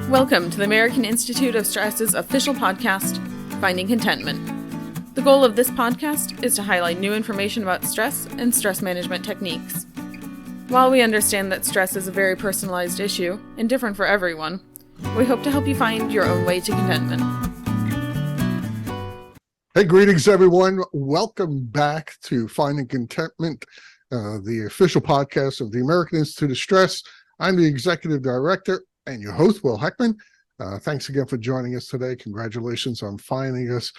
Welcome to the American Institute of Stress's official podcast, Finding Contentment. The goal of this podcast is to highlight new information about stress and stress management techniques. While we understand that stress is a very personalized issue and different for everyone, we hope to help you find your own way to contentment. Hey, greetings, everyone. Welcome back to Finding Contentment, the official podcast of the American Institute of Stress. I'm the executive director and your host, Will Heckman. Thanks again for joining us today. Congratulations on finding us.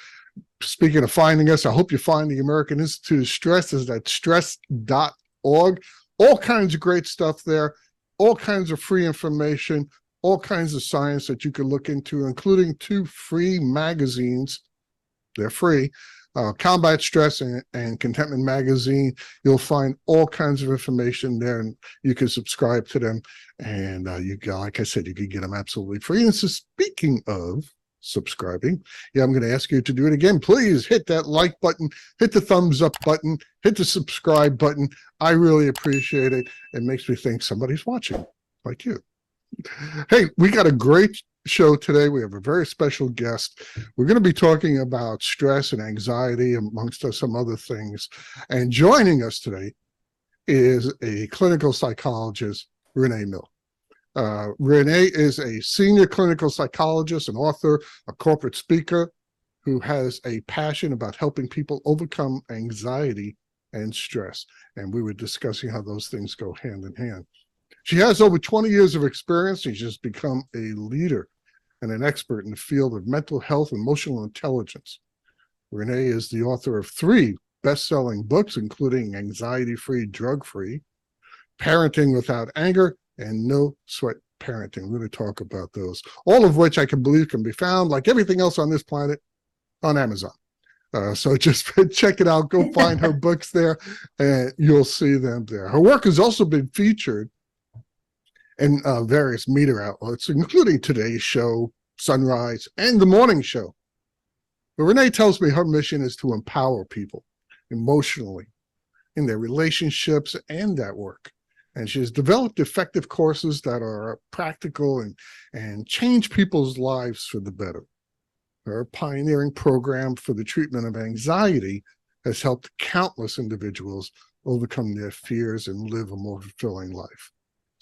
Speaking of finding us, I hope you find the American Institute of Stress is at stress.org. All kinds of great stuff there, all kinds of free information, all kinds of science that you can look into, including 2 free magazines. They're free. Combat Stress and Contentment Magazine. You'll find all kinds of information there, and you can subscribe to them. And like I said, you can get them absolutely free. And so speaking of subscribing, I'm going to ask you to do it again. Please hit that like button, hit the thumbs up button, hit the subscribe button. I really appreciate it. It makes me think somebody's watching, like you. Hey, we got a great show today. We have a very special guest. We're going to be talking about stress and anxiety, amongst some other things. And joining us today is a clinical psychologist, Renee Mill. Renee is a senior clinical psychologist, an author, a corporate speaker who has a passion about helping people overcome anxiety and stress. And we were discussing how those things go hand in hand. She has over 20 years of experience. She's just become a leader and an expert in the field of mental health and emotional intelligence. Renee is the author of 3 best-selling books, including Anxiety-Free, Drug-Free, Parenting Without Anger, and No Sweat Parenting. We're going to talk about those, all of which I can believe can be found, like everything else on this planet, on Amazon. So just check it out. Go find her books there, and you'll see them there. Her work has also been featured in various media outlets, including Today's Show, Sunrise, and The Morning Show. But Renee tells me her mission is to empower people emotionally in their relationships and at work. And she has developed effective courses that are practical and change people's lives for the better. Her pioneering program for the treatment of anxiety has helped countless individuals overcome their fears and live a more fulfilling life.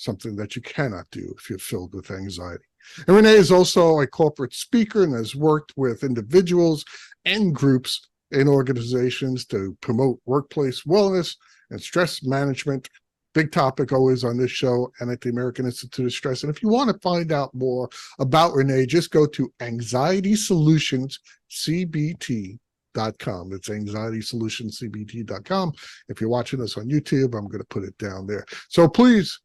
Something that you cannot do if you're filled with anxiety. And Renee is also a corporate speaker and has worked with individuals and groups in organizations to promote workplace wellness and stress management. Big topic always on this show and at the American Institute of Stress. And if you want to find out more about Renee, just go to anxietysolutionscbt.com. It's anxietysolutionscbt.com. If you're watching us on YouTube, I'm going to put it down there. So please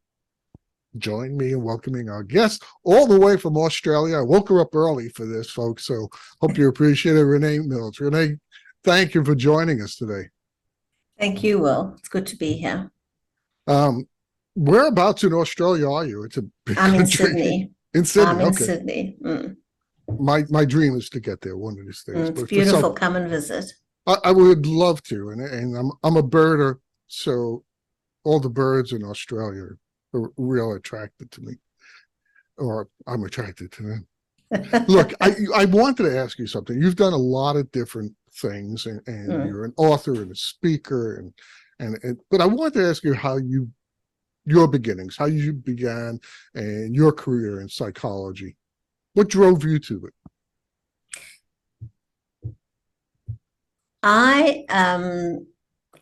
join me in welcoming our guest all the way from Australia. I woke her up early for this, folks, so hope you appreciate it, Renee Mills. Renee, thank you for joining us today. Thank you, Will. It's good to be here. Whereabouts in Australia are you? It's a big I'm country. in Sydney. In Sydney, I'm in okay. Sydney. My dream is to get there one of these days. It's beautiful. Come and visit. I would love to, and I'm a birder, so all the birds in Australia are real attracted to me, or I'm attracted to them. Look, I wanted to ask you something. You've done a lot of different things, and you're an author and a speaker, but I wanted to ask you how your beginnings, how you began, and your career in psychology. What drove you to it?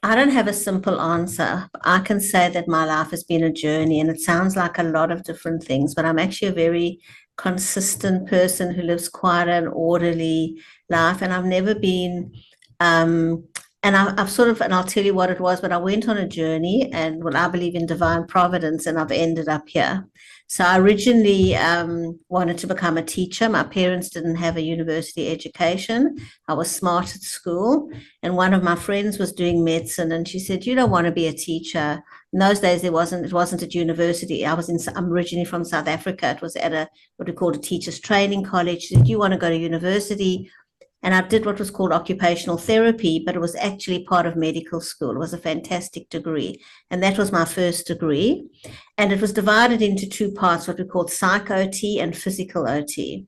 I don't have a simple answer. I can say that my life has been a journey, and it sounds like a lot of different things, but I'm actually a very consistent person who lives quite an orderly life, and I've never been, and I'll tell you what it was, but I went on a journey, and I believe in divine providence, and I've ended up here. So I originally wanted to become a teacher. My parents didn't have a university education. I was smart at school, and one of my friends was doing medicine, and she said, "You don't want to be a teacher." In those days, it wasn't at university. I'm originally from South Africa. It was at what we called a teacher's training college. She said, "You want to go to university? And I did what was called occupational therapy, but it was actually part of medical school. It was a fantastic degree. And that was my first degree. And it was divided into two parts, what we called psych OT and physical OT.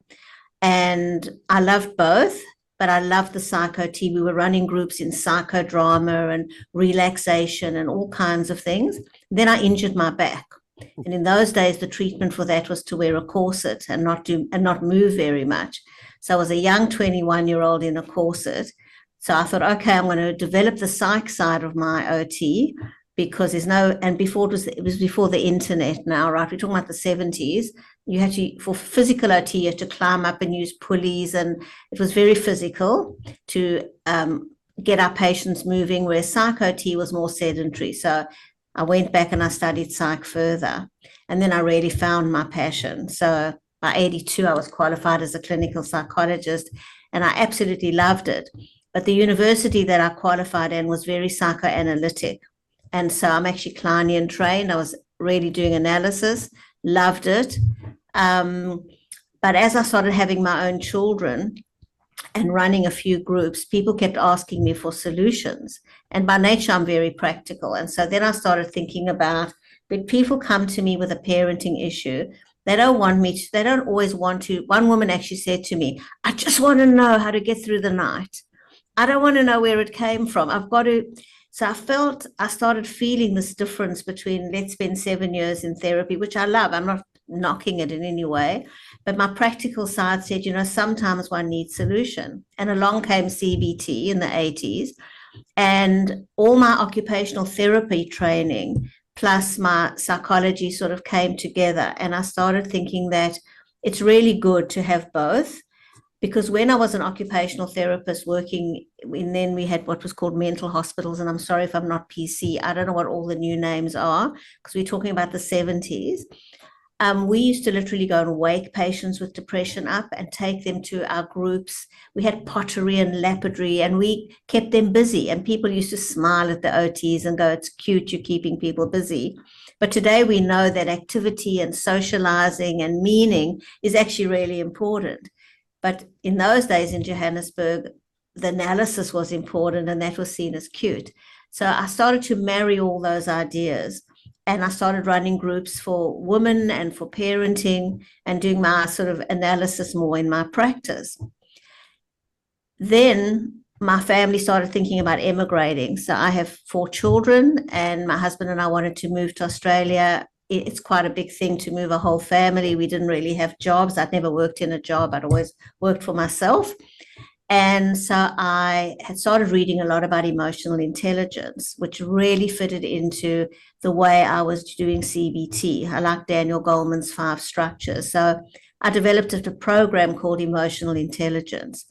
And I loved both, but I loved the psych OT. We were running groups in psychodrama and relaxation and all kinds of things. Then I injured my back. And in those days, the treatment for that was to wear a corset and not move very much. So I was a young 21-year-old in a corset. So I thought, okay, I'm going to develop the psych side of my OT because there's no, and before it was before the internet now, right? We're talking about the 70s. You had to, for physical OT, you had to climb up and use pulleys, and it was very physical to get our patients moving, whereas psych OT was more sedentary. So I went back and I studied psych further. And then I really found my passion. So by 82, I was qualified as a clinical psychologist, and I absolutely loved it. But the university that I qualified in was very psychoanalytic. And so I'm actually Kleinian trained. I was really doing analysis, loved it. But as I started having my own children and running a few groups, people kept asking me for solutions. And by nature, I'm very practical. And so then I started thinking about when people come to me with a parenting issue, they don't always want to. One woman actually said to me, I just want to know how to get through the night. I don't want to know where it came from. So I started feeling this difference between let's spend 7 years in therapy, which I love. I'm not knocking it in any way. But my practical side said, sometimes one needs solution. And along came CBT in the 80s. And all my occupational therapy training plus my psychology sort of came together. And I started thinking that it's really good to have both, because when I was an occupational therapist working, and then we had what was called mental hospitals, and I'm sorry if I'm not PC, I don't know what all the new names are, because we're talking about the 70s. We used to literally go and wake patients with depression up and take them to our groups. We had pottery and lapidary, and we kept them busy. And people used to smile at the OTs and go, it's cute, you're keeping people busy. But today we know that activity and socializing and meaning is actually really important. But in those days in Johannesburg, the analysis was important, and that was seen as cute. So I started to marry all those ideas. And I started running groups for women and for parenting and doing my sort of analysis more in my practice. Then my family started thinking about emigrating. So I have 4 children, and my husband and I wanted to move to Australia. It's quite a big thing to move a whole family. We didn't really have jobs. I'd never worked in a job. I'd always worked for myself. And so I had started reading a lot about emotional intelligence, which really fitted into the way I was doing CBT. I like Daniel Goleman's 5 structures. So I developed a program called Emotional Intelligence.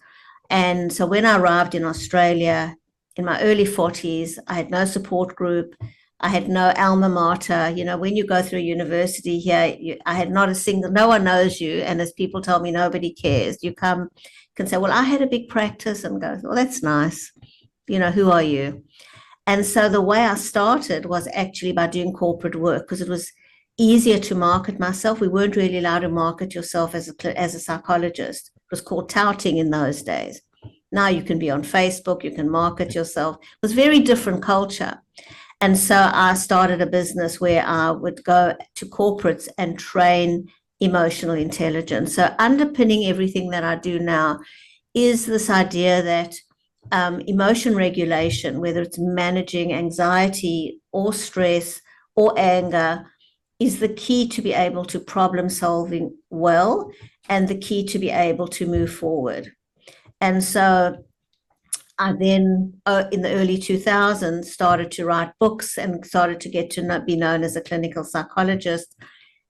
And so when I arrived in Australia in my early 40s, I had no support group. I had no alma mater. When you go through university here, I had not a single, no one knows you. And as people tell me, nobody cares. You can say, well, I had a big practice, and go, well, that's nice. Who are you? And so the way I started was actually by doing corporate work, because it was easier to market myself. We weren't really allowed to market yourself as a psychologist. It was called touting in those days. Now you can be on Facebook, you can market yourself. It was very different culture. And so I started a business where I would go to corporates and train emotional intelligence. So underpinning everything that I do now is this idea that emotion regulation, whether it's managing anxiety or stress or anger, is the key to be able to problem solving well, and the key to be able to move forward. And so I then, in the early 2000s, started to write books and started to get to be known as a clinical psychologist.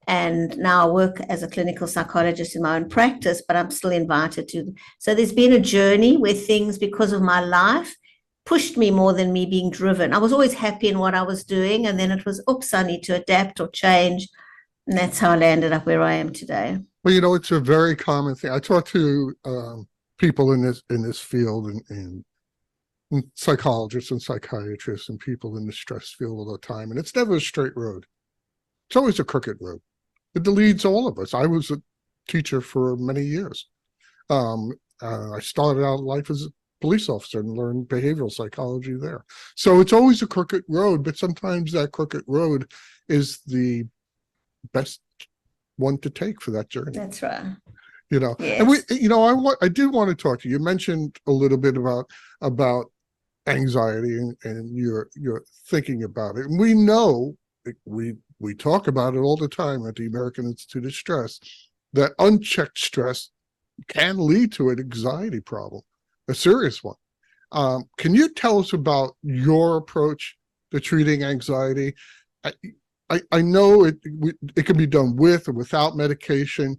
And now I work as a clinical psychologist in my own practice, but I'm still invited to. So there's been a journey where things, because of my life, pushed me more than me being driven. I was always happy in what I was doing. And then it was, oops, I need to adapt or change. And that's how I landed up where I am today. Well, it's a very common thing. I talk to people in this field and psychologists and psychiatrists and people in the stress field all the time. And it's never a straight road. It's always a crooked road. It leads all of us. I was a teacher for many years. I started out life as a police officer and learned behavioral psychology there. So it's always a crooked road, but sometimes that crooked road is the best one to take for that journey. That's right. And Yes. I did want to talk to you. You mentioned a little bit about anxiety and you're thinking about it. And we know, we talk about it all the time at the American Institute of Stress, that unchecked stress can lead to an anxiety problem, a serious one. Can you tell us about your approach to treating anxiety? I know it can be done with or without medication,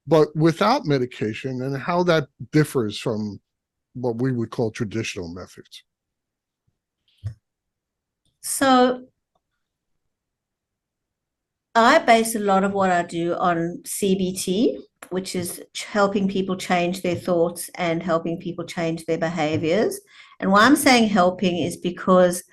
but without medication and how that differs from what we would call traditional methods. So I base a lot of what I do on CBT, which is helping people change their thoughts and helping people change their behaviors. And why I'm saying helping is because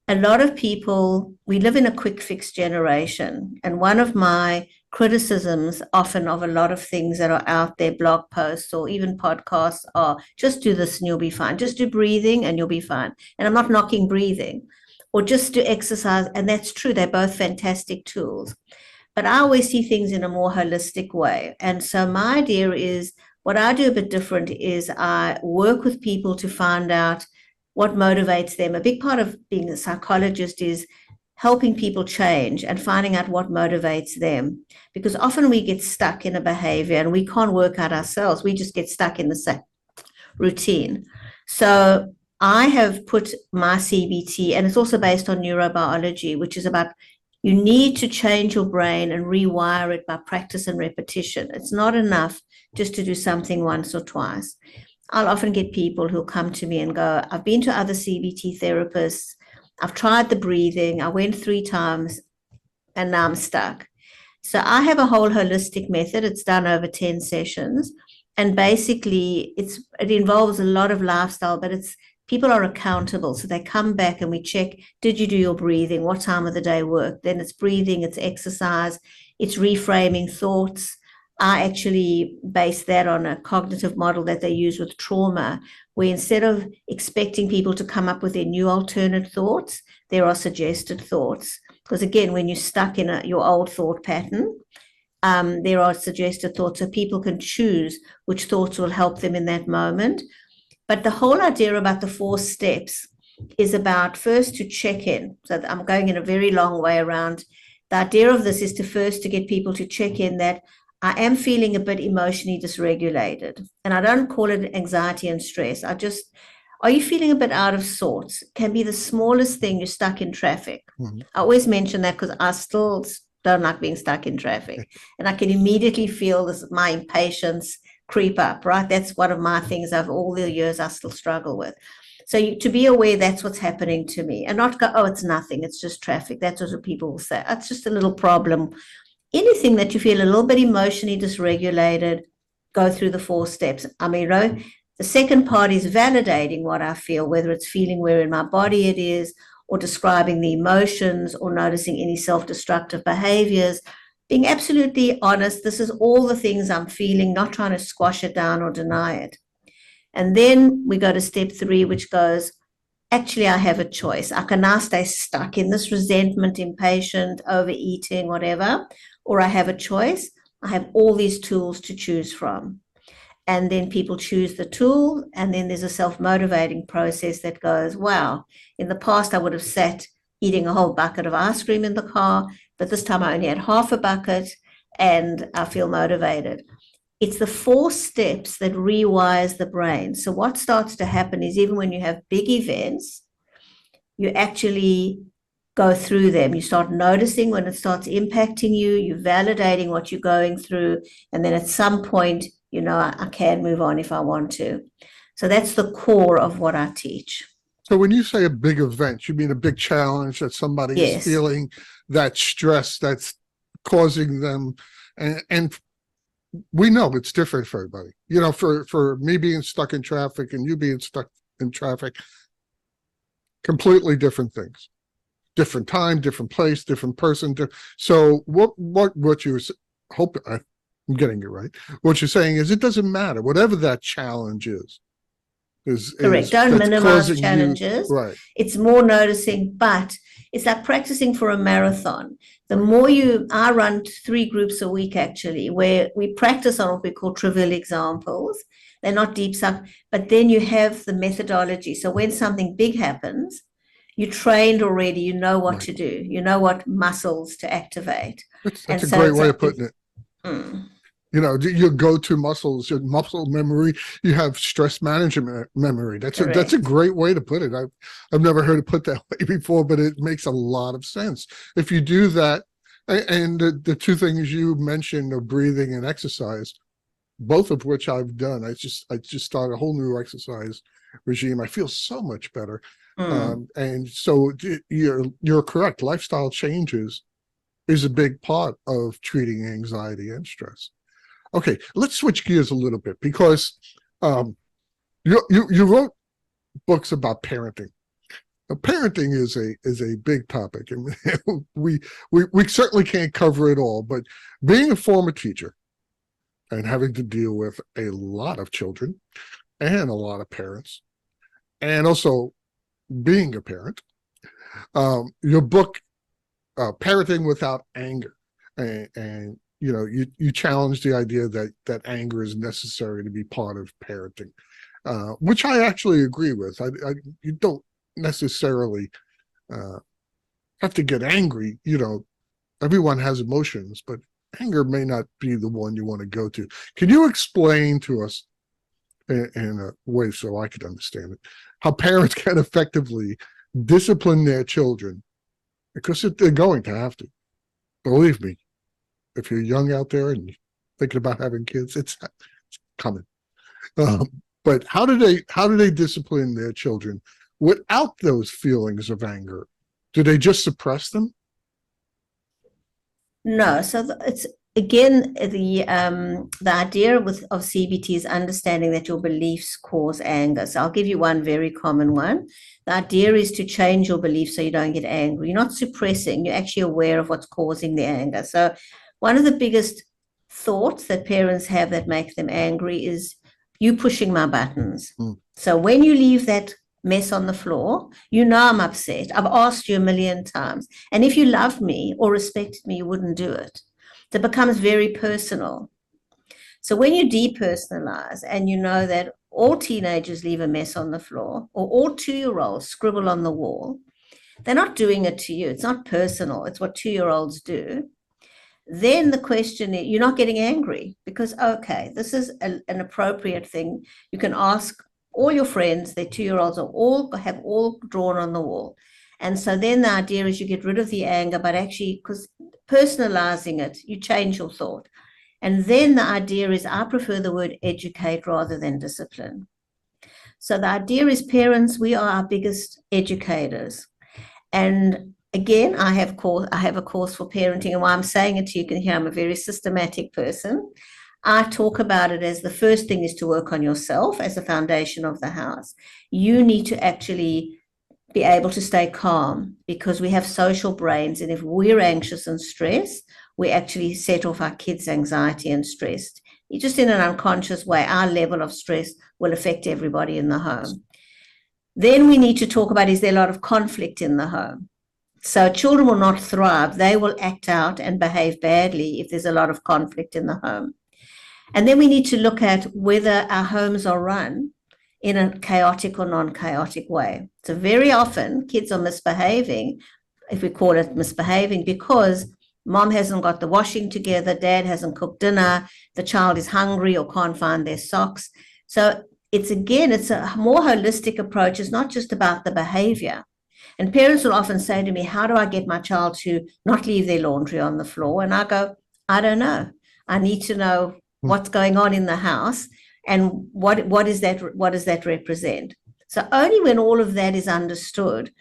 a lot of people, we live in a quick fix generation. And one of my criticisms often of a lot of things that are out there, blog posts or even podcasts, are just do this and you'll be fine. Just do breathing and you'll be fine. And I'm not knocking breathing, or just do exercise. And that's true. They're both fantastic tools. But I always see things in a more holistic way. And so my idea is, what I do a bit different is I work with people to find out what motivates them. A big part of being a psychologist is helping people change and finding out what motivates them. Because often we get stuck in a behavior and we can't work out ourselves. We just get stuck in the same routine. So I have put my CBT, and it's also based on neurobiology, which is about you need to change your brain and rewire it by practice and repetition. It's not enough just to do something once or twice. I'll often get people who'll come to me and go, I've been to other CBT therapists. I've tried the breathing. I went 3 times and now I'm stuck. So I have a whole holistic method. It's done over 10 sessions. And basically it involves a lot of lifestyle, but people are accountable. So they come back and we check, did you do your breathing? What time of the day worked? Then it's breathing, it's exercise, it's reframing thoughts. I actually base that on a cognitive model that they use with trauma, where instead of expecting people to come up with their new alternate thoughts, there are suggested thoughts. Because again, when you're stuck in your old thought pattern, there are suggested thoughts, so people can choose which thoughts will help them in that moment. But the whole idea about the 4 steps is about first to check in. So I'm going in a very long way around. The idea of this is to get people to check in that I am feeling a bit emotionally dysregulated. And I don't call it anxiety and stress. Are you feeling a bit out of sorts? It can be the smallest thing. You're stuck in traffic. Mm-hmm. I always mention that because I still don't like being stuck in traffic. And I can immediately feel my impatience creep up, right? That's one of my things of all the years I still struggle with. So to be aware that's what's happening to me and not go, oh, it's nothing. It's just traffic. That's what people will say. It's just a little problem. Anything that you feel a little bit emotionally dysregulated, go through the 4 steps. I mean, the second part is validating what I feel, whether it's feeling where in my body it is, or describing the emotions, or noticing any self-destructive behaviors, being absolutely honest. This is all the things I'm feeling, not trying to squash it down or deny it. And then we go to step 3, which goes, actually, I have a choice. I can now stay stuck in this resentment, impatient, overeating, whatever, or I have a choice. I have all these tools to choose from. And then people choose the tool, and then there's a self-motivating process that goes, wow, in the past I would have sat eating a whole bucket of ice cream in the car, but this time I only had half a bucket and I feel motivated. It's the 4 steps that rewires the brain. So what starts to happen is even when you have big events, you actually go through them. You start noticing when it starts impacting you, you're validating what you're going through, and then at some point, I can move on if I want to. So that's the core of what I teach. So when you say a big event, you mean a big challenge that somebody is feeling, that stress that's causing them, and we know it's different for everybody. For me being stuck in traffic and you being stuck in traffic, completely different things, different time, different place, different person. So what you hope, I'm getting it right. What you're saying is it doesn't matter, whatever that challenge is Correct. Don't that's minimize causing you, challenges. right? It's more noticing, but it's like practicing for a marathon. The more I run 3 groups a week actually, where we practice on what we call trivial examples. They're not deep stuff, but then you have the methodology. So when something big happens, you're trained already, you know what Right. to do, you know what muscles to activate. That's a great way of putting it. Your go-to muscles, your muscle memory, you have stress management memory. That's a great way to put it. I've never heard it put that way before, but it makes a lot of sense. If you do that, and the 2 things you mentioned of breathing and exercise, both of which I've done. I just started a whole new exercise regime. I feel so much better. And so you're correct. Lifestyle changes is a big part of treating anxiety and stress. Okay, let's switch gears a little bit because you wrote books about parenting. Now, parenting is a big topic, and we certainly can't cover it all. But being a former teacher and having to deal with a lot of children and a lot of parents, and also being a parent, your book, Parenting Without Anger, and you challenge the idea that anger is necessary to be part of parenting, which I actually agree with. You don't necessarily have to get angry. Everyone has emotions, but anger may not be the one you want to go to. Can you explain to us in a way so I could understand it, how parents can effectively discipline their children? Because they're going to have to. Believe me, if you're young out there and thinking about having kids, it's coming. But how do they discipline their children without those feelings of anger? Do they just suppress them? No. So it's again the idea of CBT is understanding that your beliefs cause anger. So I'll give you one very common one. The idea is to change your beliefs so you don't get angry. You're not suppressing, you're actually aware of what's causing the anger. So one of the biggest thoughts that parents have that make them angry is you pushing my buttons. So when you leave that mess on the floor, I'm upset. I've asked you 1,000,000 times. And if you loved me or respected me, you wouldn't do it. So it becomes very personal. So when you depersonalize and you know that all teenagers leave a mess on the floor or all 2-year-olds scribble on the wall, they're not doing it to you. It's not personal. It's what 2-year-olds do. Then the question is, you're not getting angry because, okay, this is an appropriate thing. You can ask all your friends, their 2-year-olds have all drawn on the wall. And so then the idea is you get rid of the anger, but actually, because personalizing it, you change your thought. And then the idea is I prefer the word educate rather than discipline. So the idea is parents, we are our biggest educators. And again, I have a course for parenting, and while I'm saying it to you, you can hear I'm a very systematic person. I talk about it as the first thing is to work on yourself as the foundation of the house. You need to actually be able to stay calm because we have social brains. And if we're anxious and stressed, we actually set off our kids' anxiety and stress. Just in an unconscious way, our level of stress will affect everybody in the home. Then we need to talk about, is there a lot of conflict in the home? So children will not thrive. They will act out and behave badly if there's a lot of conflict in the home. And then we need to look at whether our homes are run in a chaotic or non-chaotic way. So very often kids are misbehaving, if we call it misbehaving, because mom hasn't got the washing together, dad hasn't cooked dinner, the child is hungry or can't find their socks. So it's a more holistic approach. It's not just about the behavior. And parents will often say to me, how do I get my child to not leave their laundry on the floor? And I go, I don't know. I need to know what's going on in the house and what does that represent. So only when all of that is understood,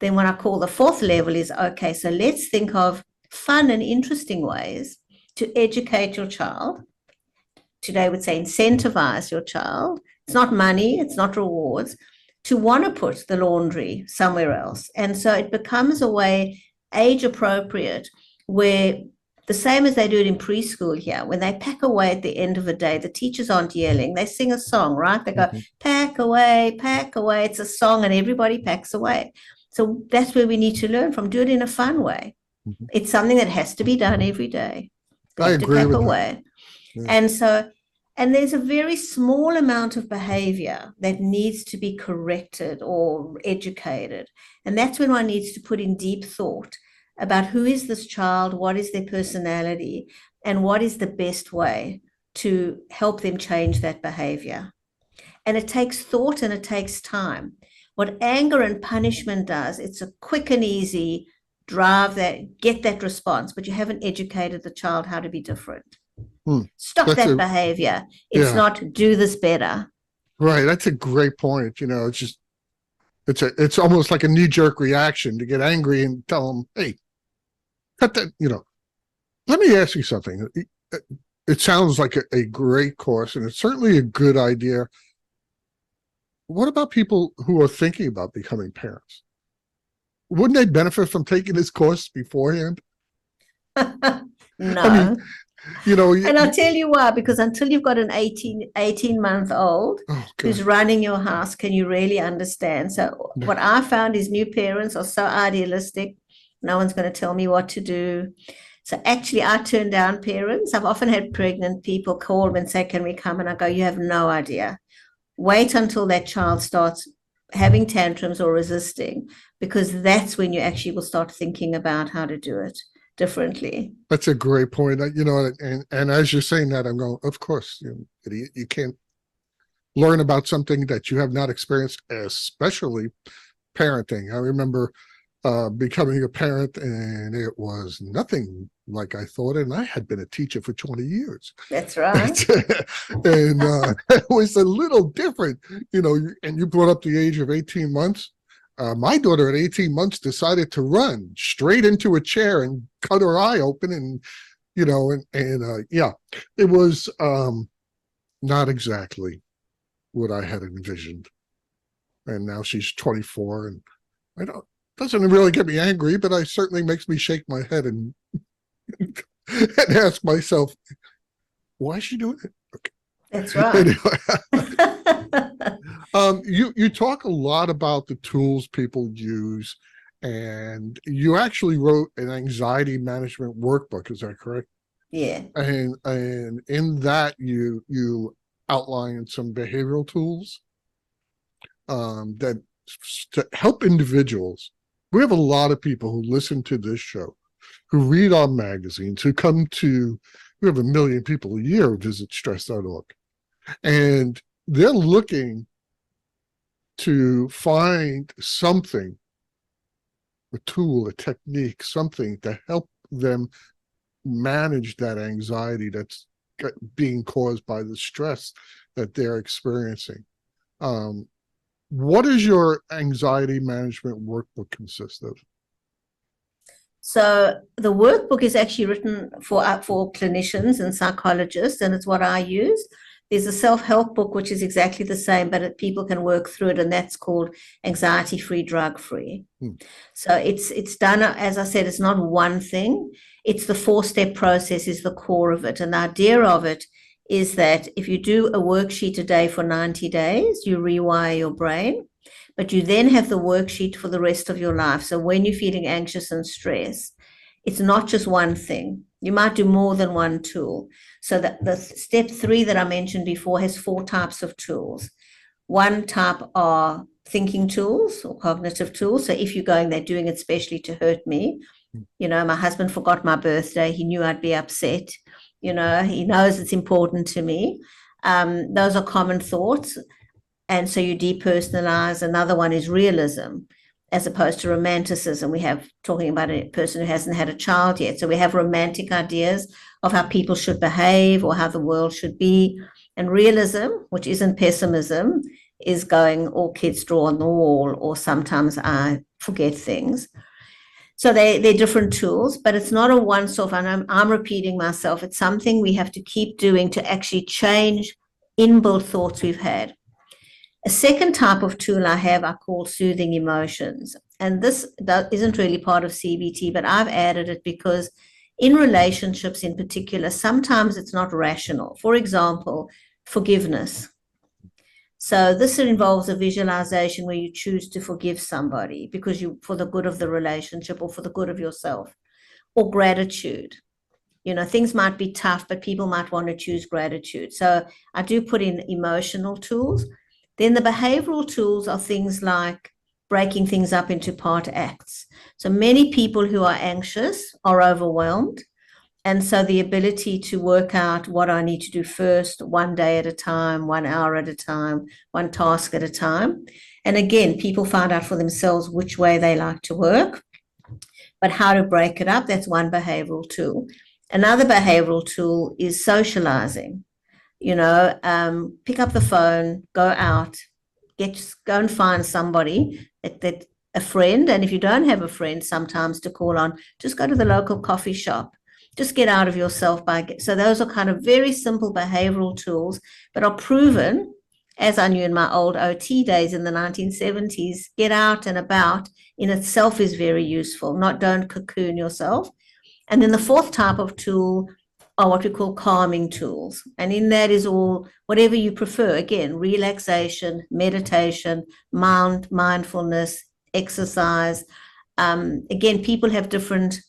then what I call the 4th level is, okay, so let's think of fun and interesting ways to educate your child. Today I would say incentivize your child. It's not money, it's not rewards, to want to put the laundry somewhere else. And so it becomes a way, age appropriate, where The same as they do it in preschool here. When they pack away at the end of the day, the teachers aren't yelling. They sing a song, right? They go, Mhm. pack away, pack away. It's a song and everybody packs away. So that's where we need to learn from. Do it in a fun way. Mhm. It's something that has to be done every day. We I have to agree pack with that. away. Yeah. And there's a very small amount of behavior that needs to be corrected or educated. And that's when one needs to put in deep thought about who is this child, what is their personality, and what is the best way to help them change that behavior. And it takes thought and it takes time. What anger and punishment does, it's a quick and easy drive that get that response, but you haven't educated the child how to be different. Stop That's that behavior. It's yeah. not do this better. Right. That's a great point. It's just it's almost like a knee-jerk reaction to get angry and tell them, hey, cut that, Let me ask you something. It sounds like a great course, and it's certainly a good idea. What about people who are thinking about becoming parents? Wouldn't they benefit from taking this course beforehand? No. I mean, and I'll tell you why, because until you've got an 18-month-old who's running your house, can you really understand? So what I found is new parents are so idealistic. No one's going to tell me what to do. So actually, I turn down parents. I've often had pregnant people call me and say, can we come? And I go, you have no idea. Wait until that child starts having tantrums or resisting, because that's when you actually will start thinking about how to do it differently. That's a great point. And as you're saying that, I'm going, of course, you can't learn about something that you have not experienced, especially parenting. I remember becoming a parent, and it was nothing like I thought. And I had been a teacher for 20 years. That's right. And it was a little different, and you brought up the age of 18 months. My daughter at 18 months decided to run straight into a chair and cut her eye open. And, yeah, it was not exactly what I had envisioned. And now she's 24, and doesn't really get me angry, but it certainly makes me shake my head and and ask myself, why is she doing it? Okay. That's right. Anyway, you talk a lot about the tools people use, and you actually wrote an anxiety management workbook. Is that correct? Yeah. And in that you outline some behavioral tools that to help individuals. We have a lot of people who listen to this show, who read our magazines, who come to. We have 1 million people a year who visit stress.org, and they're looking to find something, a tool, a technique, something to help them manage that anxiety that's being caused by the stress that they're experiencing. What does your anxiety management workbook consist of? So the workbook is actually written for clinicians and psychologists, and it's what I use. There's a self-help book, which is exactly the same, but people can work through it, and that's called Anxiety-Free, Drug-Free. So it's done, as I said, it's not one thing. It's the 4-step process is the core of it. And the idea of it is that if you do a worksheet a day for 90 days, you rewire your brain, but you then have the worksheet for the rest of your life. So when you're feeling anxious and stressed, it's not just one thing. You might do more than one tool. So the step 3 that I mentioned before has 4 types of tools. One type are thinking tools or cognitive tools. So if you're going, they're doing it specially to hurt me. My husband forgot my birthday. He knew I'd be upset. He knows it's important to me. Those are common thoughts. And so you depersonalize. Another one is realism, as opposed to romanticism. We have talking about a person who hasn't had a child yet. So we have romantic ideas of how people should behave or how the world should be. And realism, which isn't pessimism, is going, all kids draw on the wall, or sometimes I forget things. So they're different tools, but it's not a once-off, and I'm repeating myself. It's something we have to keep doing to actually change inbuilt thoughts we've had. A second type of tool I have, I call soothing emotions. And this isn't really part of CBT, but I've added it because in relationships in particular, sometimes it's not rational. For example, forgiveness. So this involves a visualization where you choose to forgive somebody because for the good of the relationship or for the good of yourself, or gratitude. Things might be tough, but people might want to choose gratitude. So I do put in emotional tools. Then the behavioral tools are things like breaking things up into part acts. So many people who are anxious are overwhelmed. And so the ability to work out what I need to do first, one day at a time, 1 hour at a time, one task at a time. And again, people find out for themselves which way they like to work, but how to break it up, that's one behavioral tool. Another behavioral tool is socializing. Pick up the phone, go out, go and find somebody that a friend. And if you don't have a friend, sometimes to call on, just go to the local coffee shop. Just get out of yourself so those are kind of very simple behavioral tools, but are proven, as I knew in my old OT days in the 1970s, get out and about in itself is very useful. Don't cocoon yourself. And then the fourth type of tool are what we call calming tools. And in that is all, whatever you prefer. Again, relaxation, meditation, mindfulness, exercise. Again, people have different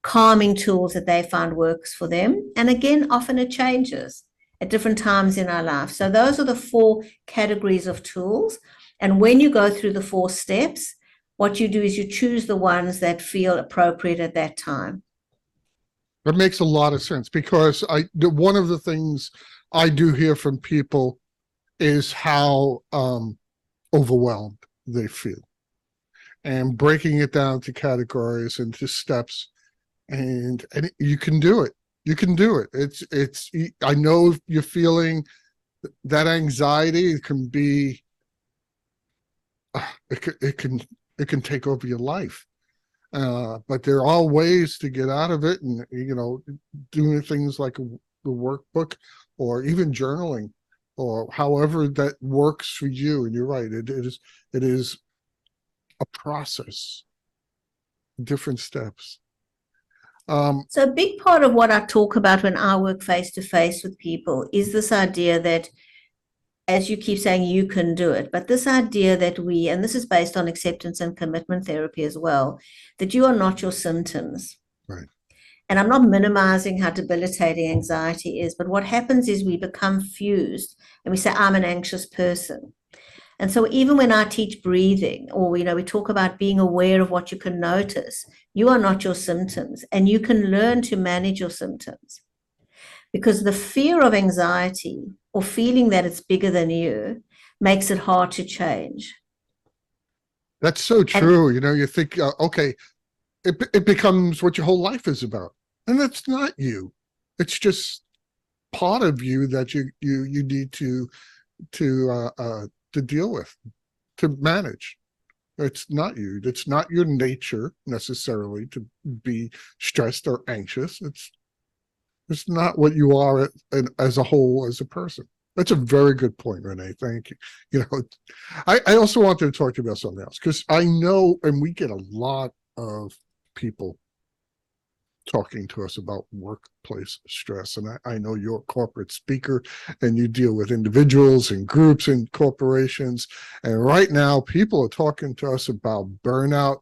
calming tools that they find works for them. And again, often it changes at different times in our life. So those are the 4 categories of tools. And when you go through the 4 steps, what you do is you choose the ones that feel appropriate at that time. That makes a lot of sense, because one of the things I do hear from people is how overwhelmed they feel, and breaking it down to categories and to steps, and you can do it. You can do it. It's. I know you're feeling that anxiety. It can be. It can take over your life. But there are ways to get out of it, and doing things like the workbook, or even journaling, or however that works for you. And you're right, it is a process, different steps. So a big part of what I talk about when I work face to face with people is this idea that, as you keep saying, you can do it. But this idea that and this is based on acceptance and commitment therapy as well, that you are not your symptoms. Right. And I'm not minimizing how debilitating anxiety is, but what happens is we become fused and we say, I'm an anxious person. And so even when I teach breathing, or, we talk about being aware of what you can notice, you are not your symptoms, and you can learn to manage your symptoms. Because the fear of anxiety, or feeling that it's bigger than you, makes it hard to change. That's so true. You think, okay, it becomes what your whole life is about, and that's not you. It's just part of you that you need to deal with, to manage. It's not you. It's not your nature necessarily to be stressed or anxious. It's not what you are as a whole, as a person. That's a very good point, Renee. Thank you. I also wanted to talk to you about something else, because I know, and we get a lot of people talking to us about workplace stress. And I know you're a corporate speaker, and you deal with individuals and groups and corporations. And right now, people are talking to us about burnout,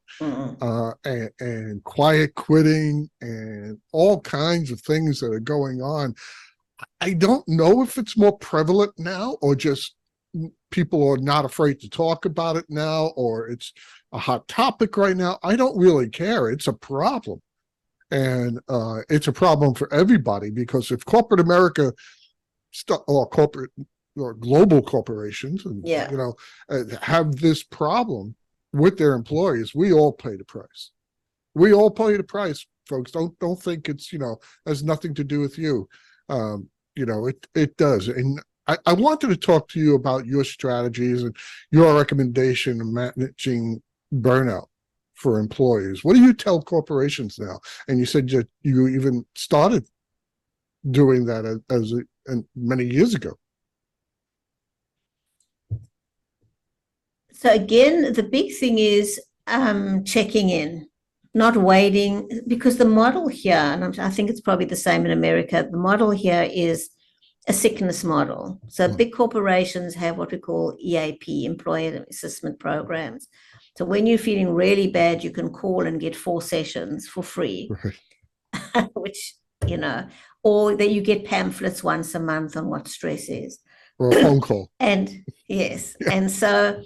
and quiet quitting, and all kinds of things that are going on. I don't know if it's more prevalent now, or just people are not afraid to talk about it now, or it's a hot topic right now. I don't really care. It's a problem. And it's a problem for everybody, because if corporate America or corporate or global corporations, and have this problem with their employees, we all pay the price. We all pay the price, folks. Don't think it's has nothing to do with you. It does. And I wanted to talk to you about your strategies and your recommendation of managing burnout for employees. What do you tell corporations now? And you said that you even started doing that as many years ago. So again, the big thing is checking in. not waiting, because the model here, and I think it's probably the same in America, the model here is a sickness model. So big corporations have what we call EAP, employee assessment programs. So when you're feeling really bad, you can call and get 4 sessions for free, which, or that you get pamphlets once a month on what stress is. Or a phone call. And yes. Yeah. And so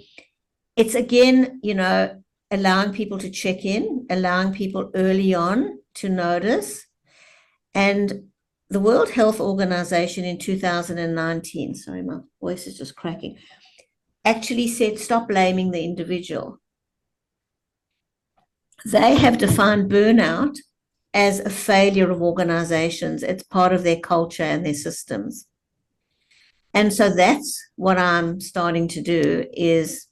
it's again, allowing people to check in, allowing people early on to notice. And the World Health Organization in 2019, sorry, my voice is just cracking, actually said, stop blaming the individual. They have defined burnout as a failure of organizations. It's part of their culture and their systems. And so that's what I'm starting to do, is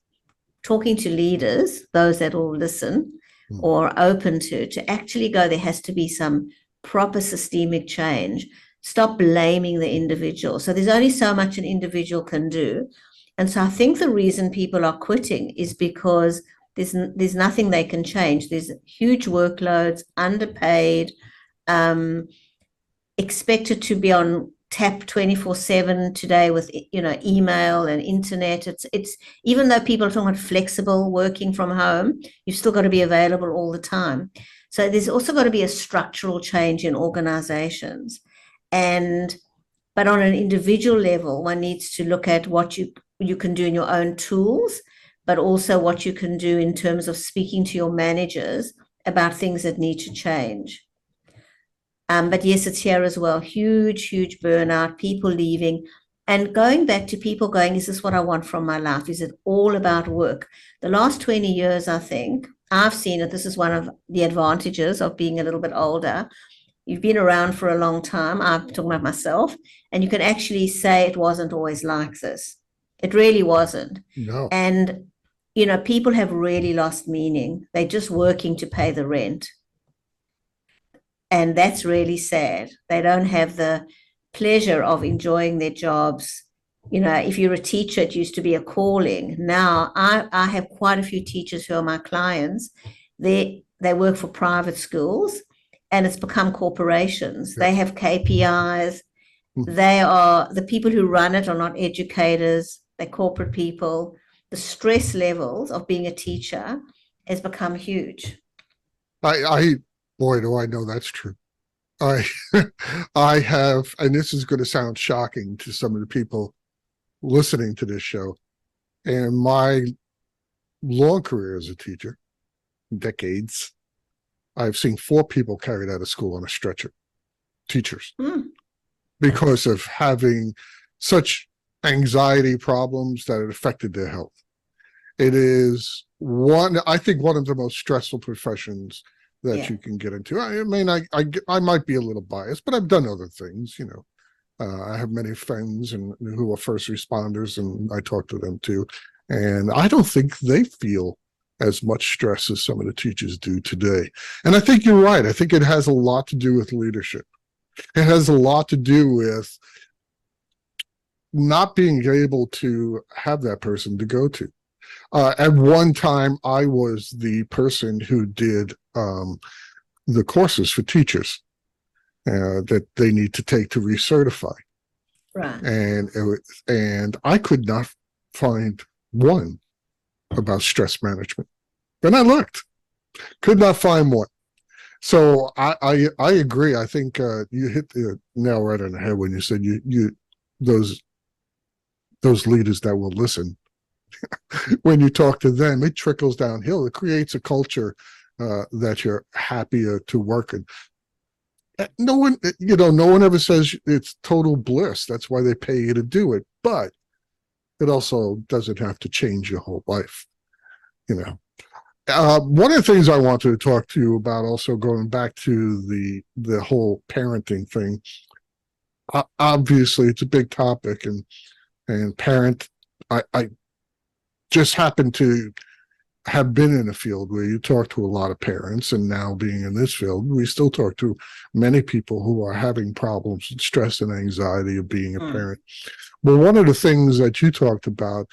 talking to leaders, those that will listen or open to actually go, there has to be some proper systemic change. Stop blaming the individual. So there's only so much an individual can do. And so I think the reason people are quitting is because there's nothing they can change. There's huge workloads, underpaid, expected to be on tap 24/7 today with email and internet. It's even though people are talking about flexible working from home, you've still got to be available all the time. So there's also got to be a structural change in organizations. But on an individual level, one needs to look at what you can do in your own tools, but also what you can do in terms of speaking to your managers about things that need to change. But yes, it's here as well. Huge, huge burnout, people leaving, and going back to people going, is this what I want from my life? Is it all about work? The last 20 years, I think, I've seen it. This is one of the advantages of being a little bit older. You've been around for a long time. I'm talking about myself. And you can actually say it wasn't always like this. It really wasn't. No. And, people have really lost meaning. They're just working to pay the rent. And that's really sad. They don't have the pleasure of enjoying their jobs. If you're a teacher, it used to be a calling. Now, I have quite a few teachers who are my clients. They work for private schools, and it's become corporations. They have KPIs. They are, the people who run it are not educators. They're corporate people. The stress levels of being a teacher has become huge. Boy, do I know that's true. I have, and this is going to sound shocking to some of the people listening to this show. In my long career as a teacher, decades, I've seen 4 people carried out of school on a stretcher, teachers, because of having such anxiety problems that it affected their health. It is I think one of the most stressful professions that you can get into. I mean, I might be a little biased, but I've done other things, I have many friends who are first responders, and I talk to them too. And I don't think they feel as much stress as some of the teachers do today. And I think you're right. I think it has a lot to do with leadership. It has a lot to do with not being able to have that person to go to. At one time, I was the person who did the courses for teachers that they need to take to recertify. Right. And I could not find one about stress management. And I looked, could not find one. So I agree. I think you hit the nail right on the head when you said those leaders that will listen. When you talk to them, it trickles downhill. It creates a culture that you're happier to work in. No one ever says it's total bliss. That's why they pay you to do it. But it also doesn't have to change your whole life. One of the things I wanted to talk to you about, also going back to the whole parenting thing. Obviously, it's a big topic, and parent. I just happen to have been in a field where you talk to a lot of parents, and now being in this field, we still talk to many people who are having problems with stress and anxiety of being a parent. But one of the things that you talked about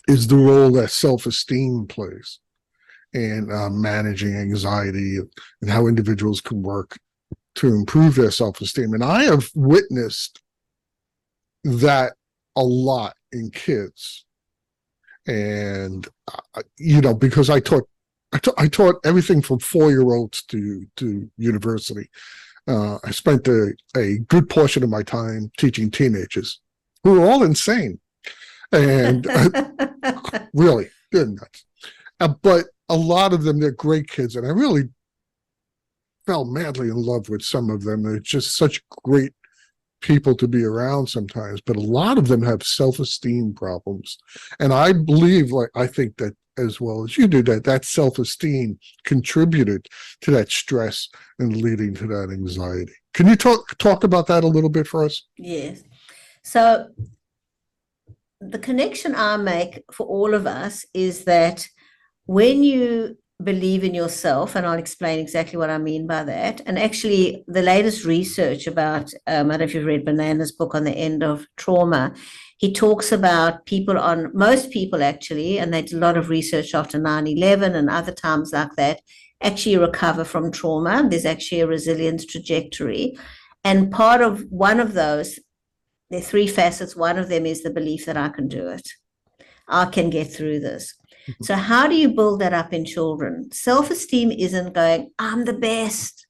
is the role that self-esteem plays in managing anxiety and how individuals can work to improve their self-esteem. And I have witnessed that a lot in kids. And, because I taught everything from 4-year-olds to university. I spent a good portion of my time teaching teenagers who were all insane and really good nuts. But a lot of them, they're great kids. And I really fell madly in love with some of them. They're just such great people to be around sometimes, but a lot of them have self-esteem problems. And I believe, I think that as well as you do, that self-esteem contributed to that stress and leading to that anxiety. Can you talk about that a little bit for us? Yes. So the connection I make for all of us is that when you believe in yourself, and I'll explain exactly what I mean by that. And actually, the latest research about, I don't know if you've read Banana's book on the end of trauma, he talks about most people actually, and they did a lot of research after 9/11 and other times like that, actually recover from trauma. There's actually a resilience trajectory. And part of one of those, there are 3 facets. One of them is the belief that I can do it. I can get through this. So how do you build that up in children? Self-esteem isn't going, I'm the best.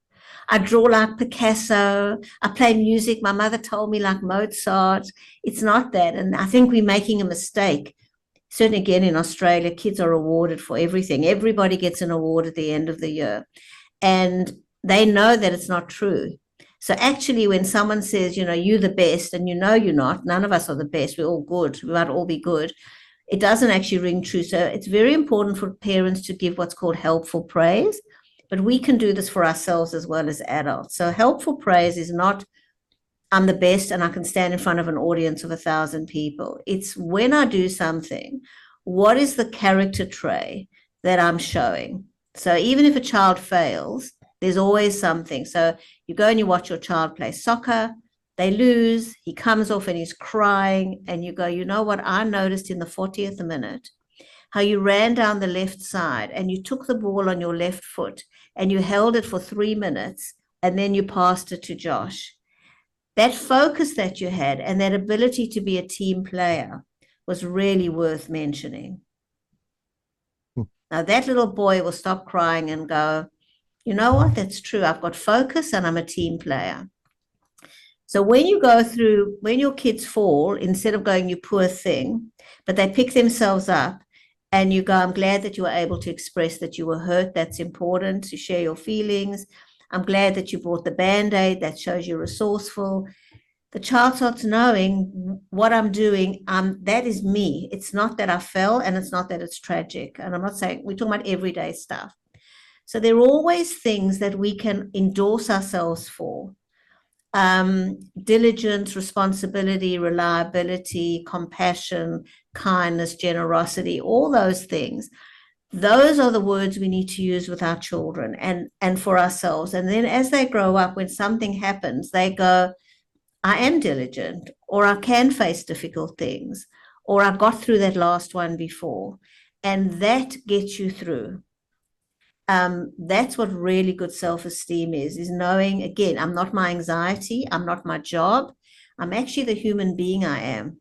I draw like Picasso. I play music. My mother told me like Mozart. It's not that. And I think we're making a mistake. Certainly again in Australia, kids are awarded for everything. Everybody gets an award at the end of the year. And they know that it's not true. So actually when someone says, you're the best, and you're not, none of us are the best. We're all good. We might all be good. It doesn't actually ring true. So it's very important for parents to give what's called helpful praise, but we can do this for ourselves as well as adults. So helpful praise is not, I'm the best and I can stand in front of an audience of 1,000 people. It's when I do something, what is the character trait that I'm showing? So even if a child fails, there's always something. So you go and you watch your child play soccer, they lose, he comes off and he's crying, and you go, you know what, I noticed in the 40th minute, how you ran down the left side and you took the ball on your left foot and you held it for 3 minutes and then you passed it to Josh. That focus that you had and that ability to be a team player was really worth mentioning. Now that little boy will stop crying and go, you know what, that's true. I've got focus and I'm a team player. So when your kids fall, instead of going, you poor thing, but they pick themselves up and you go, I'm glad that you were able to express that you were hurt. That's important to share your feelings. I'm glad that you brought the Band-Aid. That shows you're resourceful. The child starts knowing what I'm doing. That is me. It's not that I fell and it's not that it's tragic. And I'm not saying, we're talking about everyday stuff. So there are always things that we can endorse ourselves for. Diligence, responsibility, reliability, compassion, kindness, generosity, all those things. Those are the words we need to use with our children and for ourselves. And then as they grow up, when something happens, they go, I am diligent, or I can face difficult things, or I got through that last one before. And that gets you through. That's what really good self-esteem is knowing, again, I'm not my anxiety, I'm not my job, I'm actually the human being I am.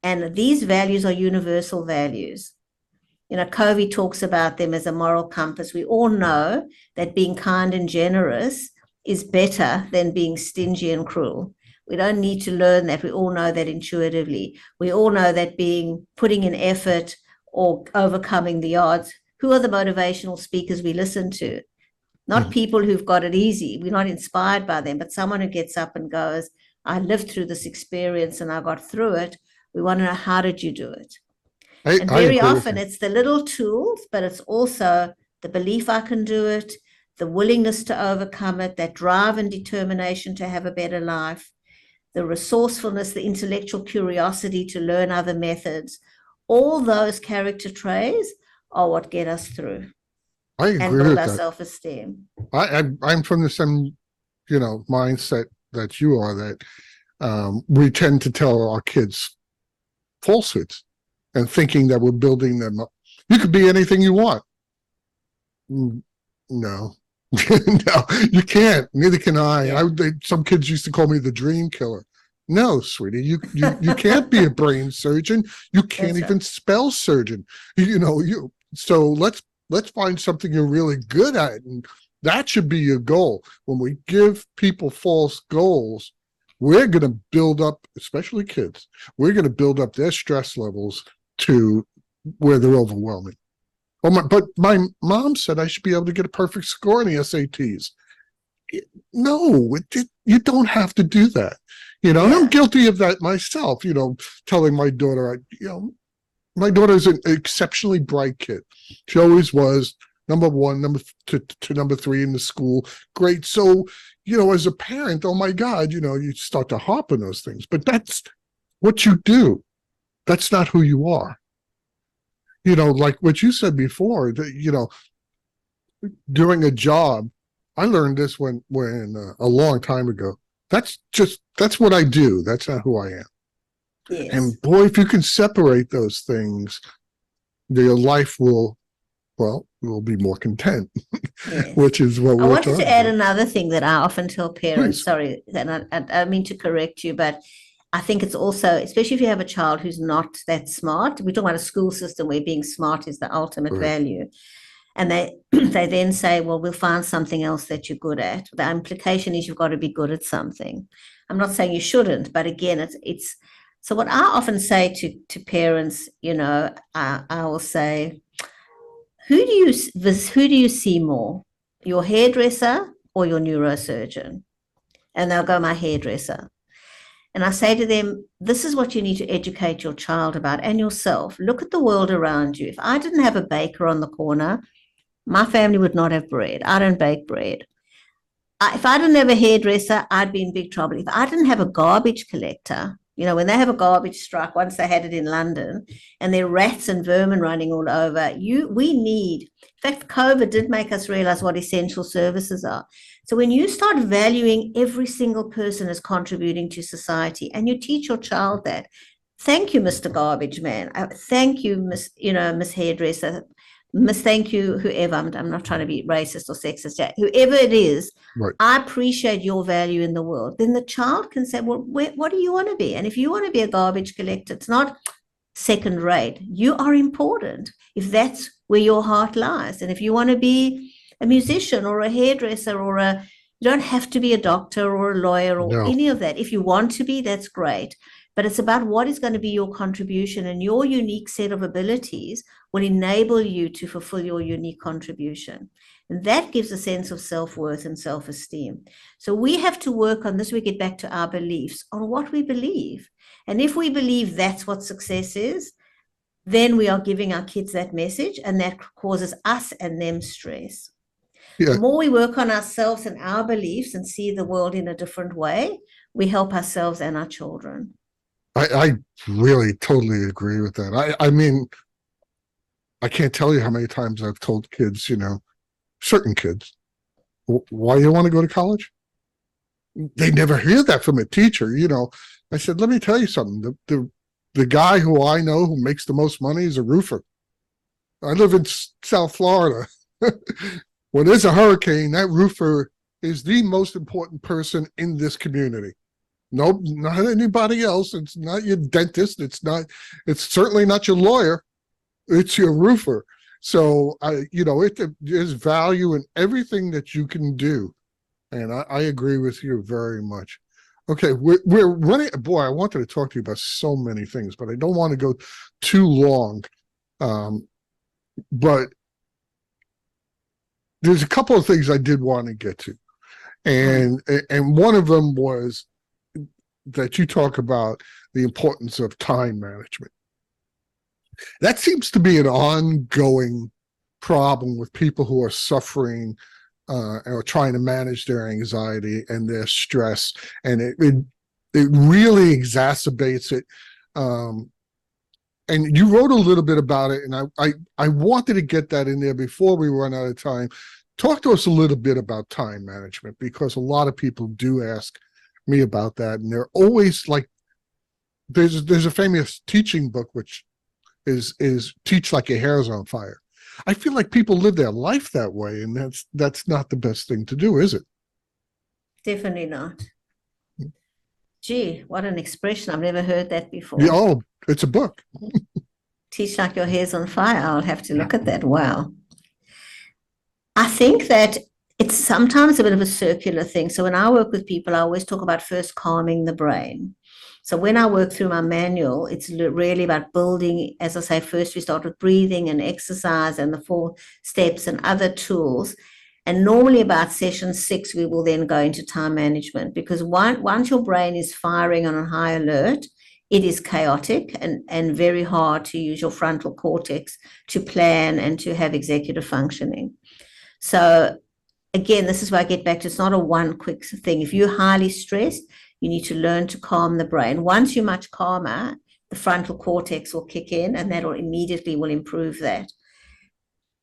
And these values are universal values. Covey talks about them as a moral compass. We all know that being kind and generous is better than being stingy and cruel. We don't need to learn that. We all know that intuitively. We all know that putting in effort or overcoming the odds. Who are the motivational speakers we listen to? Not people who've got it easy. We're not inspired by them, but someone who gets up and goes, I lived through this experience and I got through it. We want to know, how did you do it? And very often it's the little tools, but it's also the belief I can do it, the willingness to overcome it, that drive and determination to have a better life, the resourcefulness, the intellectual curiosity to learn other methods. All those character traits are what get us through. I agree and build with our that. self-esteem. I'm from the same, mindset that you are, that we tend to tell our kids falsehoods and thinking that we're building them up. You could be anything you want. No, no, you can't. Neither can I. Yeah. Some kids used to call me the dream killer. No, sweetie, you can't be a brain surgeon. You can't That's right. even spell surgeon. So let's find something you're really good at, and that should be your goal. When we give people false goals, we're going to build up, especially kids. We're going to build up their stress levels to where they're overwhelming. But my mom said I should be able to get a perfect score in the SATs. No, you don't have to do that. And I'm Yeah. guilty of that myself, telling my daughter, my daughter's an exceptionally bright kid. She always was number one, to number three in the school. Great. So, as a parent, oh my God, you start to harp on those things, but that's what you do. That's not who you are. Like what you said before, that, doing a job, I learned this when a long time ago. That's what I do. That's not who I am. Yes. And boy, if you can separate those things, your life will be more content, Yes. which is what I we're wanted talking to add about. another thing that I often tell parents. Please. Sorry, and I don't mean to correct you, but I think it's also, especially if you have a child who's not that smart, we're talking about a school system where being smart is the ultimate Right. value. And they they then say, well, we'll find something else that you're good at. The implication is you've got to be good at something. I'm not saying you shouldn't, but again, it's so what I often say to parents, I will say, who do you see more, your hairdresser or your neurosurgeon? And they'll go, my hairdresser. And I say to them, this is what you need to educate your child about and yourself. Look at the world around you. If I didn't have a baker on the corner, my family would not have bread. I don't bake bread. If I didn't have a hairdresser, I'd be in big trouble. If I didn't have a garbage collector, when they have a garbage truck, once they had it in London, and there are rats and vermin running all over, we need, in fact, COVID did make us realize what essential services are. So when you start valuing every single person as contributing to society, and you teach your child that, thank you, Mr. Garbage Man. Thank you, Miss Hairdresser. Thank you, whoever. I'm not trying to be racist or sexist, whoever it is. Right. I appreciate your value in the world. Then the child can say, well, what do you want to be? And if you want to be a garbage collector, it's not second rate. You are important if that's where your heart lies. And if you want to be a musician or a hairdresser you don't have to be a doctor or a lawyer or any of that. If you want to be, that's great. But it's about what is going to be your contribution, and your unique set of abilities will enable you to fulfill your unique contribution. And that gives a sense of self-worth and self-esteem. So we have to work on this. We get back to our beliefs on what we believe. And if we believe that's what success is, then we are giving our kids that message, and that causes us and them stress. Yeah. The more we work on ourselves and our beliefs and see the world in a different way, we help ourselves and our children. I really totally agree with that. I mean, I can't tell you how many times I've told kids, certain kids, why you want to go to college? They never hear that from a teacher. I said, let me tell you something. The guy who I know who makes the most money is a roofer. I live in South Florida. When there's a hurricane, that roofer is the most important person in this community. Nope, not anybody else. It's not your dentist. It's certainly not your lawyer. It's your roofer. So there's value in everything that you can do. And I agree with you very much. Okay, we're running. Boy, I wanted to talk to you about so many things, but I don't want to go too long. But there's a couple of things I did want to get to. And one of them was that you talk about the importance of time management. That seems to be an ongoing problem with people who are suffering or trying to manage their anxiety and their stress, and it really exacerbates it. And you wrote a little bit about it, and I wanted to get that in there before we run out of time. Talk to us a little bit about time management, because a lot of people do ask me about that, and they're always like, there's a famous teaching book which is Teach Like Your Hair's on Fire. I feel like people live their life that way, and that's not the best thing to do, is it? Definitely not. Gee, what an expression. I've never heard that before. Yeah, oh, it's a book. Teach like your hair's on fire. I'll have to look at that. Wow. I think that it's sometimes a bit of a circular thing. So when I work with people, I always talk about first calming the brain. So when I work through my manual, it's really about building, as I say, first we start with breathing and exercise and the 4 steps and other tools. And normally about session 6, we will then go into time management, because once your brain is firing on a high alert, it is chaotic and very hard to use your frontal cortex to plan and to have executive functioning. So again, this is where I get back to, it's not a one quick thing. If you're highly stressed, you need to learn to calm the brain. Once you're much calmer, the frontal cortex will kick in, and that will immediately improve that.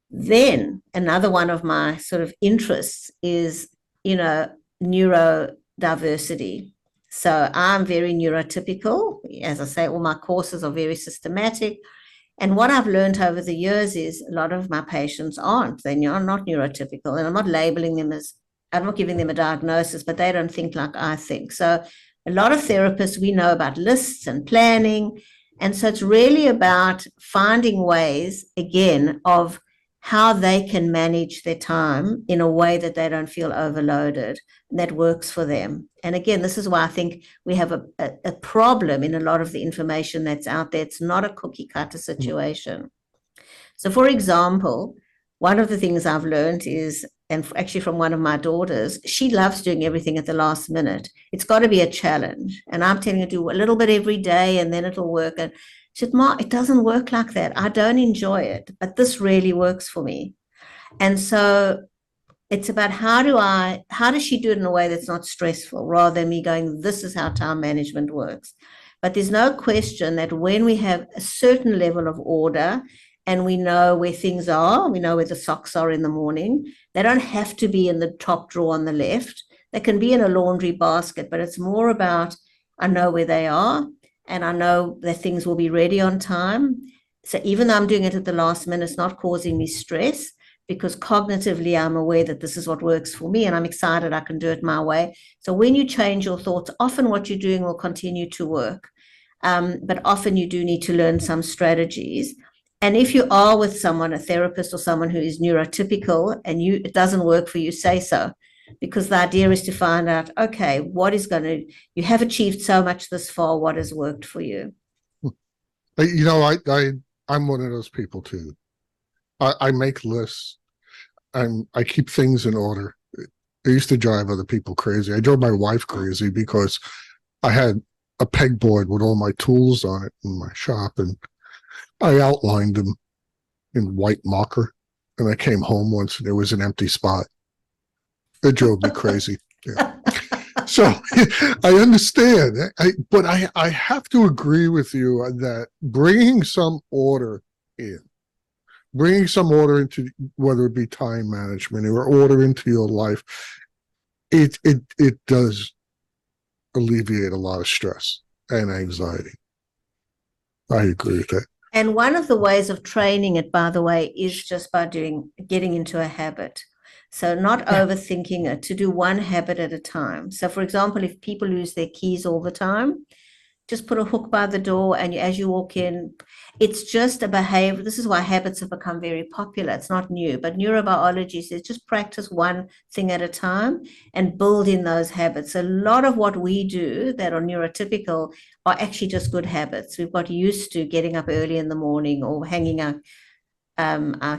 Then another one of my sort of interests is, neurodiversity. So I'm very neurotypical. As I say, all my courses are very systematic. And what I've learned over the years is a lot of my patients aren't. They're not neurotypical. And I'm not labeling them as, I'm not giving them a diagnosis, but they don't think like I think. So a lot of therapists, we know about lists and planning. And so it's really about finding ways, again, of how they can manage their time in a way that they don't feel overloaded and that works for them. And again, this is why I think we have a problem in a lot of the information that's out there. It's not a cookie cutter situation. So for example, one of the things I've learned is, and actually from one of my daughters, she loves doing everything at the last minute. It's got to be a challenge. And I'm telling her to do a little bit every day and then it'll work. And she said, Ma, it doesn't work like that. I don't enjoy it, but this really works for me. And so it's about how does she do it in a way that's not stressful, rather than me going, this is how time management works. But there's no question that when we have a certain level of order and we know where things are, we know where the socks are in the morning, they don't have to be in the top drawer on the left. They can be in a laundry basket, but it's more about, I know where they are, and I know that things will be ready on time. So even though I'm doing it at the last minute, it's not causing me stress, because cognitively I'm aware that this is what works for me and I'm excited I can do it my way. So when you change your thoughts, often what you're doing will continue to work. But often you do need to learn some strategies. And if you are with someone, a therapist or someone who is neurotypical, and it doesn't work for you, say so. Because the idea is to find out, okay, you have achieved so much this far, what has worked for you? I'm one of those people too. I make lists and I keep things in order. I used to drive other people crazy. I drove my wife crazy because I had a pegboard with all my tools on it in my shop, and I outlined them in white marker, and I came home once and there was an empty spot. It drove me crazy. Yeah. So I understand, but I have to agree with you that bringing some order into whether it be time management or order into your life, it does alleviate a lot of stress and anxiety. I agree with that. And one of the ways of training it, by the way, is just by getting into a habit. So not overthinking it, to do one habit at a time. So for example, if people lose their keys all the time, just put a hook by the door, and as you walk in, it's just a behavior. This is why habits have become very popular. It's not new, but neurobiology says just practice one thing at a time and build in those habits. A lot of what we do that are neurotypical are actually just good habits. We've got used to getting up early in the morning or hanging our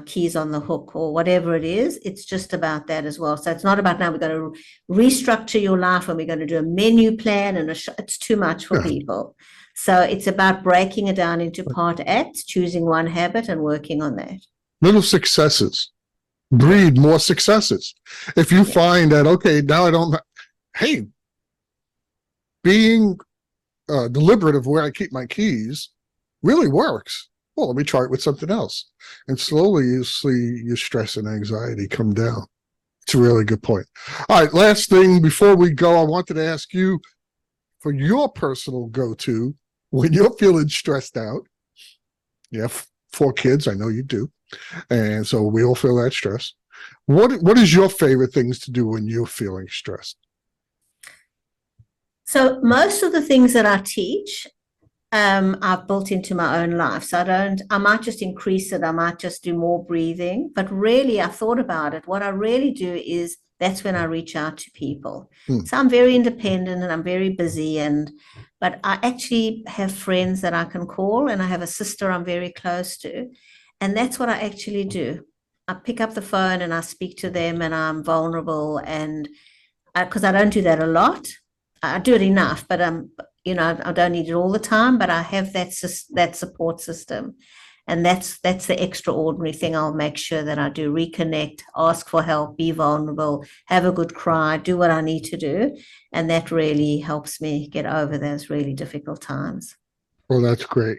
keys on the hook or whatever it is. It's just about that as well. So it's not about now we're going to restructure your life and we're going to do a menu plan, and it's too much for people. So it's about breaking it down into part acts, choosing one habit and working on that. Little successes breed more successes. If you find that, okay, now I don't, hey, being deliberate of where I keep my keys really works. Well, let me try it with something else. And slowly you see your stress and anxiety come down. It's a really good point. All right, last thing before we go, I wanted to ask you for your personal go-to when you're feeling stressed out. You have 4 kids, I know you do. And so we all feel that stress. What is your favorite things to do when you're feeling stressed? So most of the things that I teach, I've built into my own life. So I might just increase it. I might just do more breathing. But really, I thought about it. What I really do is that's when I reach out to people. So I'm very independent and I'm very busy. But I actually have friends that I can call, and I have a sister I'm very close to. And that's what I actually do. I pick up the phone and I speak to them, and I'm vulnerable. And because I don't do that a lot, I do it enough, but I don't need it all the time. But I have that support system, and that's the extraordinary thing. I'll make sure that I do reconnect, ask for help, be vulnerable, have a good cry, do what I need to do, and that really helps me get over those really difficult times. Well, that's great.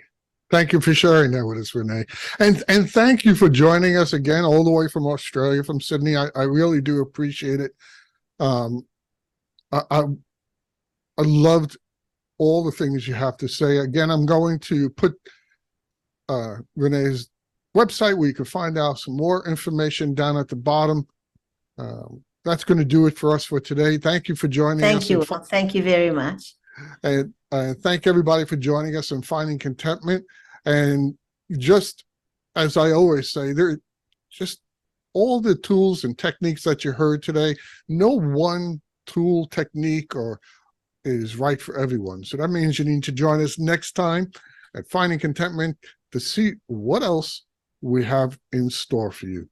Thank you for sharing that with us, Renee. And thank you for joining us again, all the way from Australia, from Sydney. I really do appreciate it. I loved all the things you have to say. Again, I'm going to put Renee's website where you can find out some more information down at the bottom. That's going to do it for us for today. Thank you for joining us. Thank you. Thank you very much. And thank everybody for joining us and finding contentment. And just as I always say, there just all the tools and techniques that you heard today. No one tool, technique, or is right for everyone. So that means you need to join us next time at Finding Contentment to see what else we have in store for you.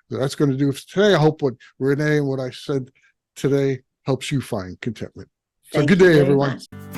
So that's going to do it for today. I hope what Renee and what I said today helps you find contentment. So good day, everyone. Much.